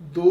2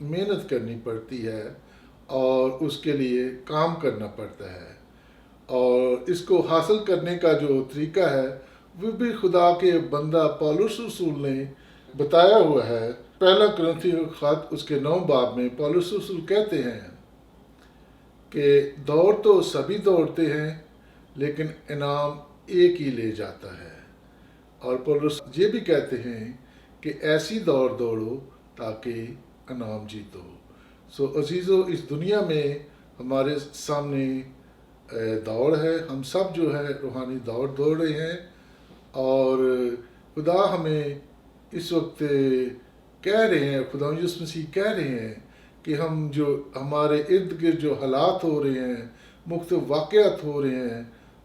محنت کرنی پڑتی ہے اور اس کے لیے کام کرنا پڑتا ہے، اور اس کو حاصل کرنے کا جو طریقہ ہے وہ بھی خدا کے بندہ پولس رسول نے بتایا ہوا ہے۔ پہلا کرنتھی خط اس کے 9 باب میں پولس رسول کہتے ہیں کہ دوڑ تو سبھی دوڑتے ہیں لیکن انعام ایک ہی لے جاتا ہے، اور پولس یہ بھی کہتے ہیں کہ ایسی دوڑ دوڑو تاکہ انعام جیتو۔ سو عزیزو، اس دنیا میں ہمارے سامنے دوڑ ہے، ہم سب جو ہے روحانی دوڑ رہے ہیں، اور خدا ہمیں اس وقت کہہ رہے ہیں، خدا یسوع مسیح کہہ رہے ہیں کہ ہم جو ہمارے ارد گرد جو حالات ہو رہے ہیں، مختلف واقعات ہو رہے ہیں،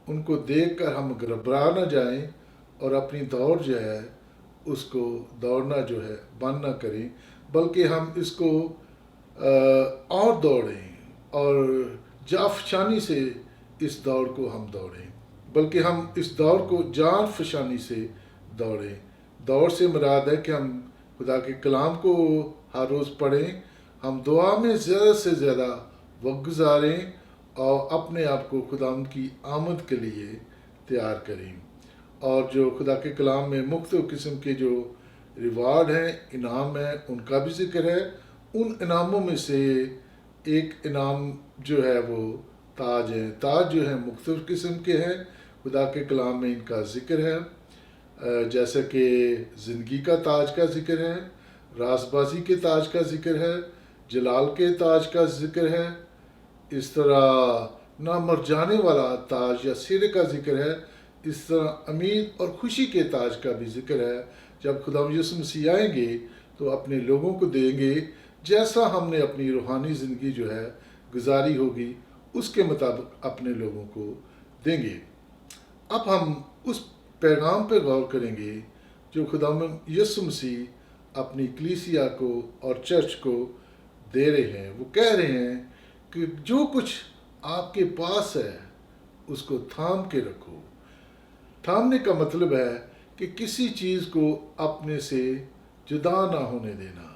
ان کو دیکھ کر ہم گھبرا نہ جائیں اور اپنی دوڑ جو ہے اس کو دوڑنا جو ہے بند نہ کریں، بلکہ ہم اس کو اور دوڑیں اور جافشانی سے اس دوڑ کو ہم دوڑیں، بلکہ ہم اس دوڑ کو جان فشانی سے دوڑیں۔ دوڑ سے مراد ہے کہ ہم خدا کے کلام کو ہر روز پڑھیں، ہم دعا میں زیادہ سے زیادہ وقت گزاریں اور اپنے آپ کو خدا کی آمد کے لیے تیار کریں، اور جو خدا کے کلام میں مختلف قسم کے جو ریوارڈ ہیں، انعام ہیں، ان کا بھی ذکر ہے۔ ان انعاموں میں سے ایک انعام جو ہے وہ تاج ہیں۔ تاج جو ہیں مختلف قسم کے ہیں، خدا کے کلام میں ان کا ذکر ہے، جیسے کہ زندگی کا تاج کا ذکر ہے، راست بازی کے تاج کا ذکر ہے، جلال کے تاج کا ذکر ہے، اس طرح نہ مر جانے والا تاج یا سرے کا ذکر ہے، اس طرح امید اور خوشی کے تاج کا بھی ذکر ہے۔ جب خدا یسوع مسیح آئیں گے تو اپنے لوگوں کو دیں گے جیسا ہم نے اپنی روحانی زندگی جو ہے گزاری ہوگی، اس کے مطابق اپنے لوگوں کو دیں گے۔ اب ہم اس پیغام پہ غور کریں گے جو خدا یسوع مسیح اپنی کلیسیا کو اور چرچ کو دے رہے ہیں۔ وہ کہہ رہے ہیں کہ جو کچھ آپ کے پاس ہے اس کو تھام کے رکھو۔ تھامنے کا مطلب ہے کہ کسی چیز کو اپنے سے جدا نہ ہونے دینا۔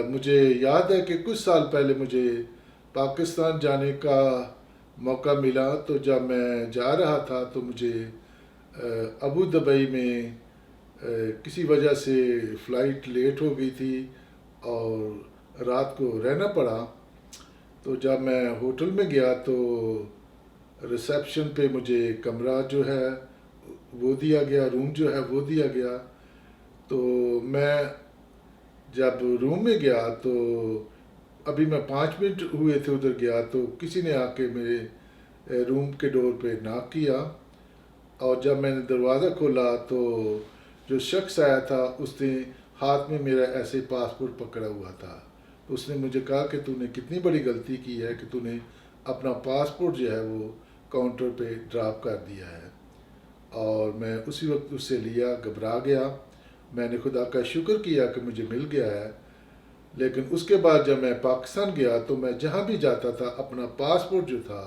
مجھے یاد ہے کہ کچھ سال پہلے مجھے پاکستان جانے کا موقع ملا، تو جب میں جا رہا تھا تو مجھے ابو دبئی میں کسی وجہ سے فلائٹ لیٹ ہو گئی تھی اور رات کو رہنا پڑا۔ تو جب میں ہوٹل میں گیا تو ریسیپشن پہ مجھے کمرہ جو ہے وہ دیا گیا، روم جو ہے وہ دیا گیا۔ تو میں جب روم میں گیا تو ابھی میں 5 منٹ ہوئے تھے ادھر گیا، تو کسی نے آ کے میرے روم کے ڈور پہ ناک کیا، اور جب میں نے دروازہ کھولا تو جو شخص آیا تھا اس نے ہاتھ میں میرا ایسے پاسپورٹ پکڑا ہوا تھا۔ اس نے مجھے کہا کہ تو نے کتنی بڑی غلطی کی ہے کہ تو نے اپنا پاسپورٹ جو ہے وہ کاؤنٹر پہ ڈراپ کر دیا ہے۔ اور میں اسی وقت اس سے لیا، گھبرا گیا۔ میں نے خدا کا شکر کیا کہ مجھے مل گیا ہے، لیکن اس کے بعد جب میں پاکستان گیا تو میں جہاں بھی جاتا تھا اپنا پاسپورٹ جو تھا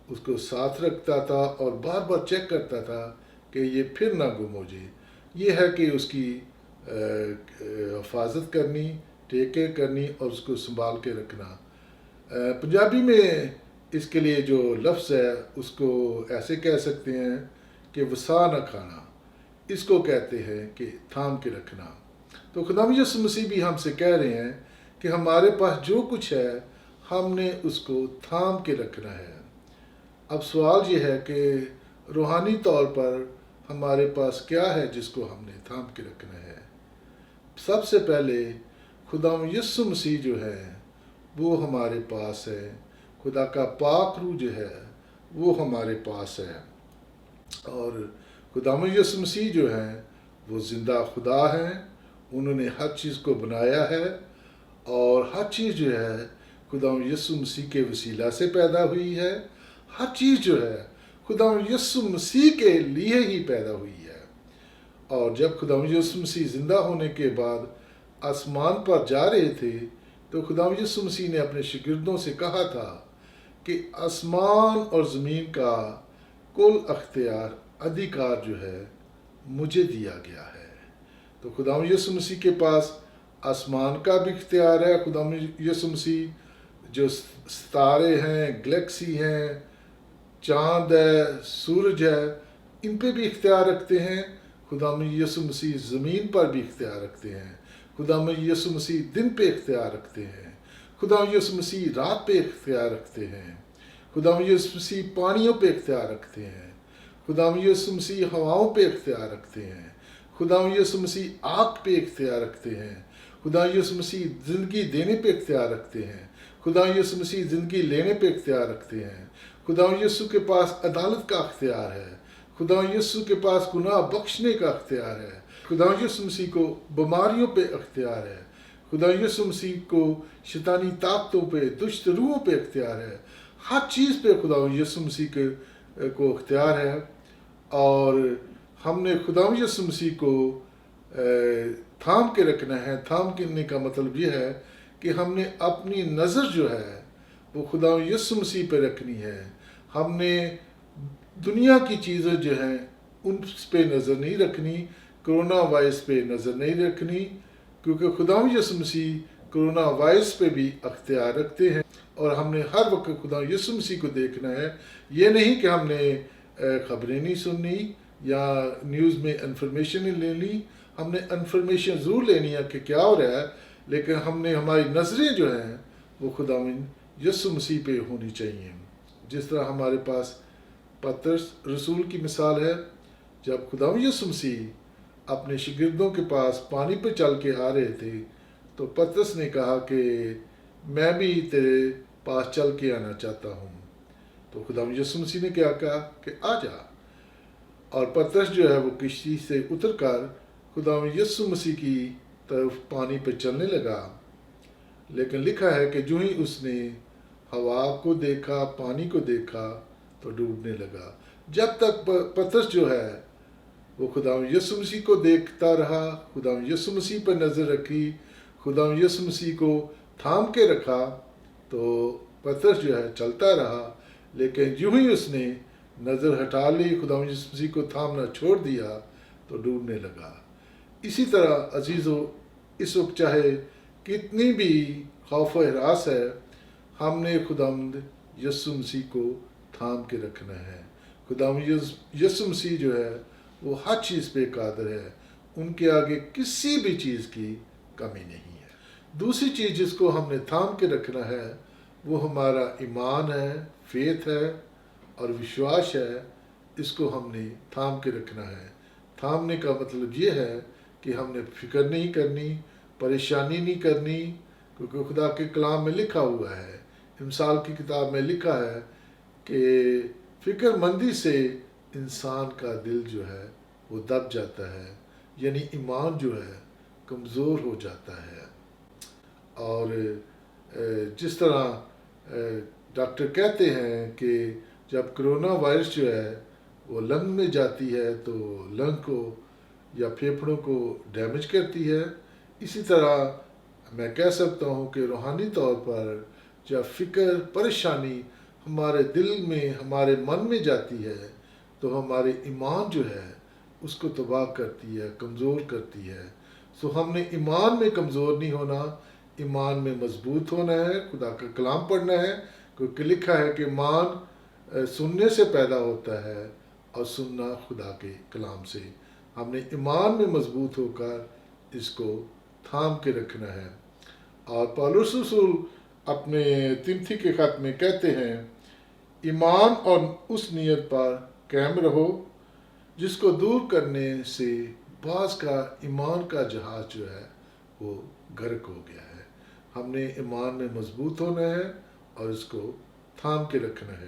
اس کو ساتھ رکھتا تھا اور بار بار چیک کرتا تھا کہ یہ پھر نہ گم ہو جائے۔ یہ ہے کہ اس کی حفاظت کرنی، ٹیک کیئر کرنی اور اس کو سنبھال کے رکھنا۔ پنجابی میں اس کے لیے جو لفظ ہے اس کو ایسے کہہ سکتے ہیں کہ وسا نہ کھانا، اس کو کہتے ہیں کہ تھام کے رکھنا۔ تو خدا یسوع مسیح بھی ہم سے کہہ رہے ہیں کہ ہمارے پاس جو کچھ ہے ہم نے اس کو تھام کے رکھنا ہے۔ اب سوال یہ ہے کہ روحانی طور پر ہمارے پاس کیا ہے جس کو ہم نے تھام کے رکھنا ہے؟ سب سے پہلے خدا یسوع مسیح جو ہے وہ ہمارے پاس ہے، خدا کا پاک روح جو ہے وہ ہمارے پاس ہے، اور خدا یسوع مسیح جو ہے وہ زندہ خدا ہیں، انہوں نے ہر چیز کو بنایا ہے، اور ہر چیز جو ہے خدا یسوع مسیح کے وسیلہ سے پیدا ہوئی ہے۔ ہر چیز جو ہے خدا یسوع مسیح کے لیے ہی پیدا ہوئی ہے، اور جب خدا یسوع مسیح زندہ ہونے کے بعد آسمان پر جا رہے تھے تو خدا یسوع مسیح نے اپنے شاگردوں سے کہا تھا کہ آسمان اور زمین کا کل اختیار، ادھیکار جو ہے مجھے دیا گیا ہے۔ تو خدا یسوع مسیح کے پاس آسمان کا بھی اختیار ہے خداوند یسوع مسیح، جو ستارے ہیں، گلیکسی ہیں، چاند ہے، سورج ہے، ان پہ بھی اختیار رکھتے ہیں۔ خداوند یسوع مسیح زمین پر بھی اختیار رکھتے ہیں۔ خداوند یسوع مسیح دن پہ اختیار رکھتے ہیں۔ خداوند یسوع مسیح رات پہ اختیار رکھتے ہیں۔ خداوند یسوع مسیح پانیوں پہ اختیار رکھتے ہیں۔ خداوند یسوع مسیح ہواؤں پہ اختیار رکھتے ہیں۔ خداوند یسوع مسیح آگ پہ اختیار رکھتے ہیں۔ خداوند یسوع مسیح زندگی دینے پہ اختیار رکھتے ہیں۔ خداوند یسوع مسیح زندگی لینے پہ اختیار رکھتے ہیں۔ خداوند یسوع کے پاس عدالت کا اختیار ہے۔ خداوند یسوع کے پاس گناہ بخشنے کا اختیار ہے۔ خداوند یسوع مسیح کو بیماریوں پہ اختیار ہے۔ خداوند یسوع مسیح کو شیطانی طاقتوں پہ، دشت روحوں پہ اختیار ہے۔ ہر چیز پہ خداوند یسوع مسیح کو اختیار ہے، اور ہم نے خداوند یسوع مسیح کو تھام کے رکھنا ہے۔ تھام کے کا مطلب یہ ہے کہ ہم نے اپنی نظر جو ہے وہ خداوند یسوع مسیح پہ رکھنی ہے۔ ہم نے دنیا کی چیزیں جو ہیں ان پہ نظر نہیں رکھنی، کرونا وائرس پہ نظر نہیں رکھنی، کیونکہ خداوند یسوع مسیح کرونا وائرس پہ بھی اختیار رکھتے ہیں، اور ہم نے ہر وقت خداوند یسوع مسیح کو دیکھنا ہے۔ یہ نہیں کہ ہم نے خبریں نہیں سننی یا نیوز میں انفارمیشن نہیں لینی۔ ہم نے انفارمیشن ضرور لینی ہے کہ کیا ہو رہا ہے، لیکن ہم نے ہماری نظریں جو ہیں وہ خداوند یسوع مسیح پہ ہونی چاہیے۔ جس طرح ہمارے پاس پترس رسول کی مثال ہے، جب خداوند یسوع مسیح اپنے شاگردوں کے پاس پانی پہ چل کے آ رہے تھے تو پترس نے کہا کہ میں بھی تیرے پاس چل کے آنا چاہتا ہوں۔ تو خداوند یسوع مسیح نے کیا کہا کہ آ جا، اور پترس جو ہے وہ کشتی سے اتر کر خداوند یسوع مسیح کی طرف پانی پہ چلنے لگا، لیکن لکھا ہے کہ جو ہی اس نے ہوا کو دیکھا، پانی کو دیکھا تو ڈوبنے لگا۔ جب تک پترس جو ہے وہ خداوند یسوع مسیح کو دیکھتا رہا، خداوند یسوع مسیح پر نظر رکھی، خداوند یسوع مسیح کو تھام کے رکھا، تو پترس جو ہے چلتا رہا، لیکن جو ہی اس نے نظر ہٹا لی، خداوند یسوع مسیح کو تھامنا چھوڑ دیا تو ڈوبنے لگا۔ اسی طرح عزیزو، اس وقت چاہے کتنی بھی خوف و ہراس ہے، ہم نے خداوند یسوع مسیح کو تھام کے رکھنا ہے۔ خداوند یسوع مسیح جو ہے وہ ہر چیز پہ قادر ہے، ان کے آگے کسی بھی چیز کی کمی نہیں ہے۔ دوسری چیز جس کو ہم نے تھام کے رکھنا ہے وہ ہمارا ایمان ہے، فیتھ ہے اور وشواس ہے۔ اس کو ہم نے تھام کے رکھنا ہے۔ تھامنے کا مطلب یہ ہے کہ ہم نے فکر نہیں کرنی، پریشانی نہیں کرنی، کیونکہ خدا کے کلام میں لکھا ہوا ہے، امثال کی کتاب میں لکھا ہے کہ فکر مندی سے انسان کا دل جو ہے وہ دب جاتا ہے، یعنی ایمان جو ہے کمزور ہو جاتا ہے۔ اور جس طرح ڈاکٹر کہتے ہیں کہ جب کرونا وائرس جو ہے وہ لنگ میں جاتی ہے تو لنگ کو یا پھیپھڑوں کو ڈیمیج کرتی ہے، اسی طرح میں کہہ سکتا ہوں کہ روحانی طور پر جب فکر، پریشانی ہمارے دل میں، ہمارے من میں جاتی ہے تو ہمارے ایمان جو ہے اس کو تباہ کرتی ہے، کمزور کرتی ہے۔ سو ہم نے ایمان میں کمزور نہیں ہونا، ایمان میں مضبوط ہونا ہے، خدا کا کلام پڑھنا ہے، کیونکہ لکھا ہے کہ ایمان سننے سے پیدا ہوتا ہے اور سننا خدا کے کلام سے۔ ہم نے ایمان میں مضبوط ہو کر اس کو تھام کے رکھنا ہے۔ اور پولس رسول اپنے تموتھی کے خط میں کہتے ہیں، ایمان اور اس نیت پر قائم رہو جس کو دور کرنے سے بعض کا ایمان کا جہاز جو ہے وہ غرق ہو گیا ہے۔ ہم نے ایمان میں مضبوط ہونا ہے اور اس کو تھام کے رکھنا ہے۔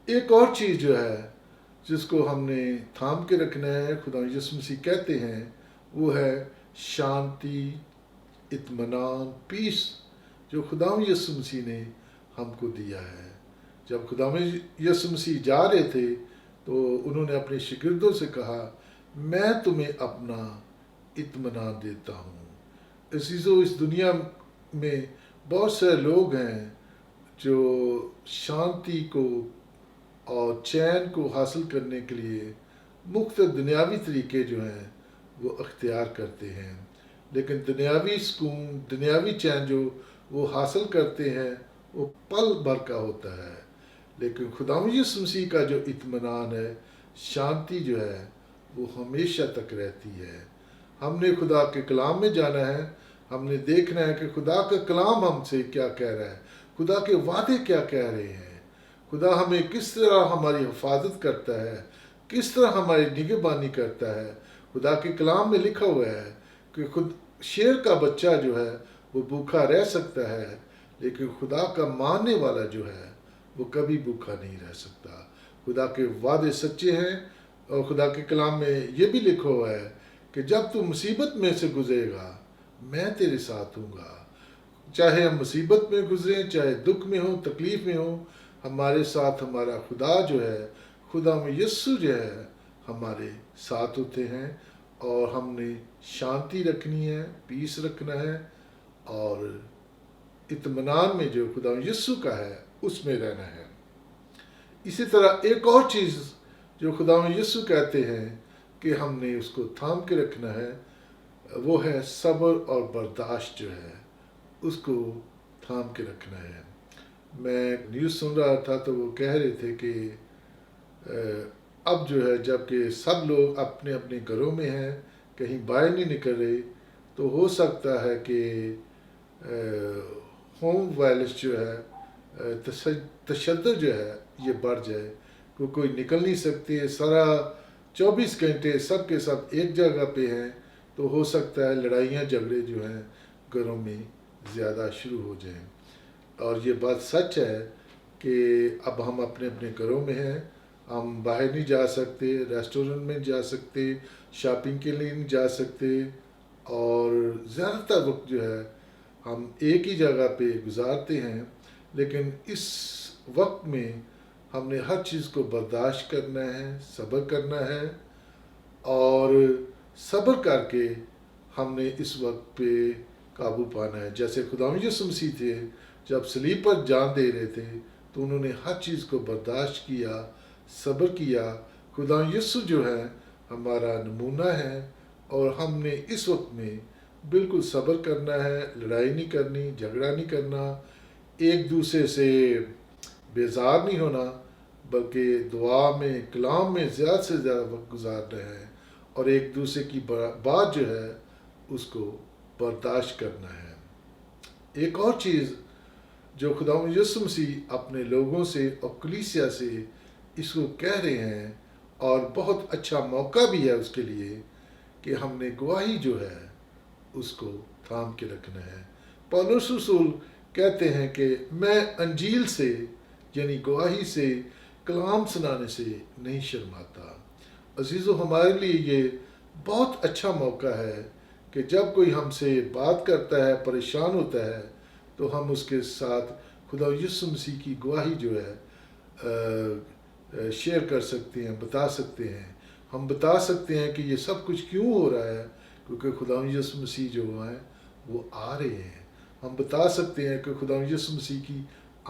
ایک اور چیز جو ہے جس کو ہم نے تھام کے رکھنا ہے، خدا یسوع مسیح کہتے ہیں، وہ ہے شانتی، اطمینان، پیس، جو خدا یسوع مسیح نے ہم کو دیا ہے۔ جب خدا یسوع مسیح جا رہے تھے تو انہوں نے اپنے شاگردوں سے کہا، میں تمہیں اپنا اطمینان دیتا ہوں۔ عزیزو، اس دنیا میں بہت سے لوگ ہیں جو شانتی کو اور چین کو حاصل کرنے کے لیے مختلف دنیاوی طریقے جو ہیں وہ اختیار کرتے ہیں۔ لیکن دنیاوی سکون، دنیاوی چین جو وہ حاصل کرتے ہیں وہ پل بھر کا ہوتا ہے، لیکن خداوند یسوع مسیح کا جو اطمینان ہے، شانتی جو ہے، وہ ہمیشہ تک رہتی ہے۔ ہم نے خدا کے کلام میں جانا ہے، ہم نے دیکھنا ہے کہ خدا کا کلام ہم سے کیا کہہ رہا ہے، خدا کے وعدے کیا کہہ رہے ہیں، خدا ہمیں کس طرح ہماری حفاظت کرتا ہے، کس طرح ہماری نگہبانی کرتا ہے۔ خدا کے کلام میں لکھا ہوا ہے کہ خود شیر کا بچہ جو ہے وہ بھوکا رہ سکتا ہے، لیکن خدا کا ماننے والا جو ہے وہ کبھی بھوکا نہیں رہ سکتا۔ خدا کے وعدے سچے ہیں، اور خدا کے کلام میں یہ بھی لکھا ہوا ہے کہ جب تو مصیبت میں سے گزرے گا میں تیرے ساتھ ہوں گا۔ چاہے ہم مصیبت میں گزریں، چاہے دکھ میں ہوں، تکلیف میں ہوں، ہمارے ساتھ ہمارا خدا جو ہے، خدا میں یسوع جو ہے ہمارے ساتھ ہوتے ہیں، اور ہم نے شانتی رکھنی ہے، پیس رکھنا ہے، اور اطمینان میں جو خدا یسوع کا ہے اس میں رہنا ہے۔ اسی طرح ایک اور چیز جو خدا یسوع کہتے ہیں کہ ہم نے اس کو تھام کے رکھنا ہے، وہ ہے صبر اور برداشت جو ہے اس کو تھام کے رکھنا ہے۔ میں نیوز سن رہا تھا تو وہ کہہ رہے تھے کہ اب جو ہے جب کہ سب لوگ اپنے اپنے گھروں میں ہیں، کہیں باہر نہیں نکل رہے، تو ہو سکتا ہے کہ ہوم وائلنس جو ہے، تشدد جو ہے یہ بڑھ جائے، کوئی نکل نہیں سکتے، سارا 24 گھنٹے سب کے سب ایک جگہ پہ ہیں، تو ہو سکتا ہے لڑائیاں جھگڑے جو ہیں گھروں میں زیادہ شروع ہو جائیں۔ اور یہ بات سچ ہے کہ اب ہم اپنے اپنے گھروں میں ہیں، ہم باہر نہیں جا سکتے، ریسٹورنٹ میں جا سکتے، شاپنگ کے لیے نہیں جا سکتے، اور زیادہ تر وقت جو ہے ہم ایک ہی جگہ پہ گزارتے ہیں۔ لیکن اس وقت میں ہم نے ہر چیز کو برداشت کرنا ہے، صبر کرنا ہے، اور صبر کر کے ہم نے اس وقت پہ قابو پانا ہے۔ جیسے خداوند یسوع مسیح تھے، جب صلیب پر جان دے رہے تھے تو انہوں نے ہر چیز کو برداشت کیا، صبر کیا۔ خداوند یسوع جو ہے ہمارا نمونہ ہے، اور ہم نے اس وقت میں بالکل صبر کرنا ہے، لڑائی نہیں کرنی، جھگڑا نہیں کرنا، ایک دوسرے سے بیزار نہیں ہونا، بلکہ دعا میں، کلام میں زیادہ سے زیادہ وقت گزارنا ہے، اور ایک دوسرے کی بات جو ہے اس کو برداشت کرنا ہے۔ ایک اور چیز جو خداوند یسوع مسیح اپنے لوگوں سے اور کلیسیا سے اس کو کہہ رہے ہیں، اور بہت اچھا موقع بھی ہے اس کے لیے، کہ ہم نے گواہی جو ہے اس کو تھام کے رکھنا ہے۔ پولس رسول کہتے ہیں کہ میں انجیل سے، یعنی گواہی سے، کلام سنانے سے نہیں شرماتا۔ عزیزو، ہمارے لیے یہ بہت اچھا موقع ہے کہ جب کوئی ہم سے بات کرتا ہے، پریشان ہوتا ہے، تو ہم اس کے ساتھ خدا یسوع مسیح کی گواہی جو ہے شیئر کر سکتے ہیں، بتا سکتے ہیں۔ ہم بتا سکتے ہیں کہ یہ سب کچھ کیوں ہو رہا ہے، کیونکہ خدا یسوع مسیح جو ہیں وہ آ رہے ہیں۔ ہم بتا سکتے ہیں کہ خدا یسوع مسیح کی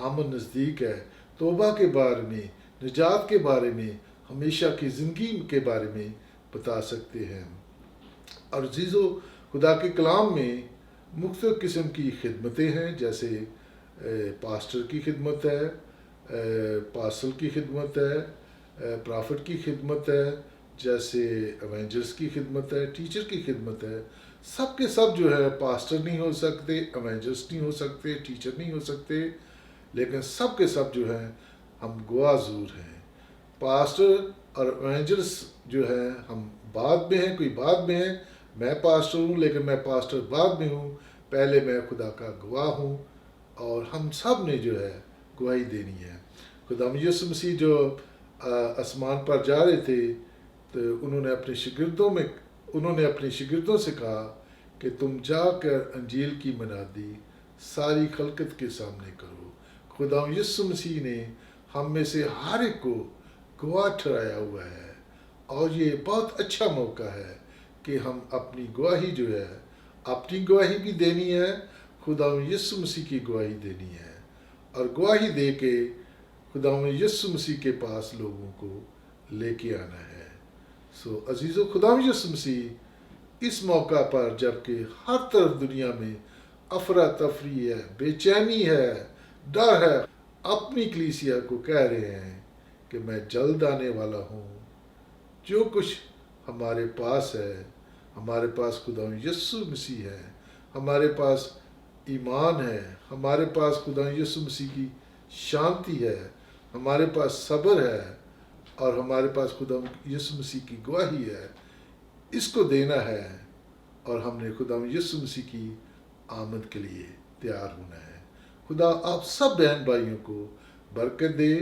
آمد نزدیک ہے، توبہ کے بارے میں، نجات کے بارے میں، ہمیشہ کی زندگی کے بارے میں بتا سکتے ہیں۔ اور عزیزو، خدا کے کلام میں مختلف قسم کی خدمتیں ہیں، جیسے پاسٹر کی خدمت ہے، پاسل کی خدمت ہے، پرافٹ کی خدمت ہے، جیسے ایونجرس کی خدمت ہے، ٹیچر کی خدمت ہے۔ سب کے سب جو ہے پاسٹر نہیں ہو سکتے، ایونجرس نہیں ہو سکتے، ٹیچر نہیں ہو سکتے، لیکن سب کے سب جو ہیں ہم گواہ ضرور ہیں۔ پاسٹر اور ایونجرس جو ہے ہم بعد میں ہیں، کوئی بعد میں ہے، میں پاسٹر ہوں لیکن میں پاسٹر بعد میں ہوں، پہلے میں خدا کا گواہ ہوں، اور ہم سب نے جو ہے گواہی دینی ہے۔ خدا یسوع مسیح جو آسمان پر جا رہے تھے تو انہوں نے اپنے شاگردوں سے کہا کہ تم جا کر انجیل کی منادی ساری خلقت کے سامنے کرو۔ خدا یسوع مسیح نے ہم میں سے ہر ایک کو گواہ ٹھہرایا ہوا ہے، اور یہ بہت اچھا موقع ہے کہ ہم اپنی گواہی جو ہے، اپنی گواہی بھی دینی ہے، خدا یسوع مسیح کی گواہی دینی ہے، اور گواہی دے کے خدا یسوع مسیح کے پاس لوگوں کو لے کے آنا ہے۔ عزیزو، خدا یسوع مسیح اس موقع پر جب کہ ہر طرف دنیا میں افراتفری ہے، بے چینی ہے، ڈر ہے، اپنی کلیسیا کو کہہ رہے ہیں کہ میں جلد آنے والا ہوں۔ جو کچھ ہمارے پاس ہے، ہمارے پاس خدا یسوع مسیح ہے، ہمارے پاس ایمان ہے، ہمارے پاس خدا یسوع مسیح کی شانتی ہے، ہمارے پاس صبر ہے، اور ہمارے پاس خدا یسوع مسیح کی گواہی ہے، اس کو دینا ہے، اور ہم نے خدا یسوع مسیح کی آمد کے لیے تیار ہونا ہے۔ خدا آپ سب بہن بھائیوں کو برکت دے۔